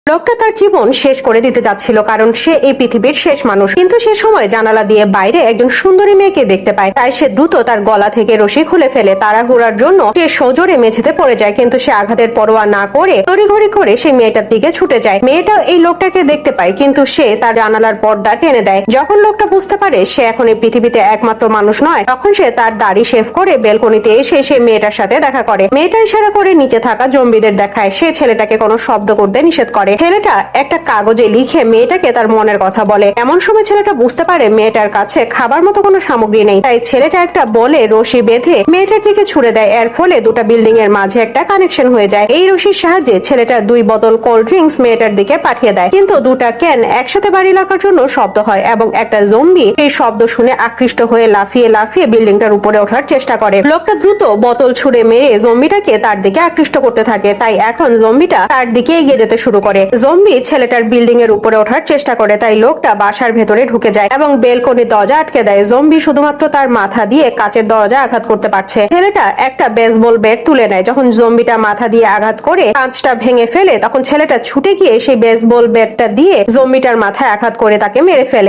লোকটা তার জীবন শেষ করে দিতে যাচ্ছিল, কারণ সে এই পৃথিবীর শেষ মানুষ। কিন্তু সে সময় জানালা দিয়ে বাইরে একজন সুন্দরী মেয়েকে দেখতে পায়। তাই সে দ্রুত তার গলা থেকে রশি খুলে ফেলে। তাড়াহুড়ার জন্য সে সজোরে মেঝেতে পড়ে যায়, কিন্তু সে আঘাতের পরোয়া না করে তড়িঘড়ি করে সেই মেয়েটার দিকে ছুটে যায়। মেয়েটা এই লোকটাকে দেখতে পায়, কিন্তু সে তার জানালার পর্দা টেনে দেয়। যখন লোকটা বুঝতে পারে সে এখন এই পৃথিবীতে একমাত্র মানুষ নয়, তখন সে তার দাড়ি শেভ করে বেলকনিতে এসে সে মেয়েটার সাথে দেখা করে। মেয়েটা ইশারা করে নিচে থাকা জম্বিদের দেখায়। সে ছেলেটাকে কোনো শব্দ করতে নিষেধ করে। ছেলেটা একটা কাগজে লিখে মেয়েটাকে তার মনের কথা বলে। এমন সময় ছেলেটা বুঝতে পারে মেয়েটার কাছে খাবার মতো কোনো সামগ্রী নেই। তাই ছেলেটা একটা বলে রশি বেঁধে মেয়েটার দিকে ছুড়ে দেয়। এর ফলে দুটা বিল্ডিং এর মাঝে একটা কানেকশন হয়ে যায়। এই রশির সাহায্যে ছেলেটা 2 বোতল কোল্ড ড্রিঙ্কস মেয়েটার দিকে পাঠিয়ে দেয়, কিন্তু দুটা ক্যান একসাথে বাড়ি লাগার জন্য শব্দ হয় এবং একটা জম্বি এই শব্দ শুনে আকৃষ্ট হয়ে লাফিয়ে লাফিয়ে বিল্ডিংটার উপরে ওঠার চেষ্টা করে। লোকটা দ্রুত বোতল ছুড়ে মেরে জম্বিটাকে তার দিকে আকৃষ্ট করতে থাকে। তাই এখন জম্বিটা তার দিকে এগিয়ে যেতে শুরু করে। জম্বি ছেলেটার বিল্ডিং এর উপরে ওঠার চেষ্টা করে, তাই লোকটা বাসার ভেতরে ঢুকে যায় এবং বেলকনির দরজা আটকে দেয়। জম্বি শুধুমাত্র তার মাথা দিয়ে কাচের দরজা আঘাত করতে পারছে। ছেলেটা একটা বেসবল ব্যাট তুলে নেয়। যখন জম্বিটা মাথা দিয়ে আঘাত করে কাঁচটা ভেঙে ফেলে, তখন ছেলেটা ছুটে গিয়ে সেই বেসবল ব্যাটটা দিয়ে জম্বিটার মাথায় আঘাত করে তাকে মেরে ফেলে।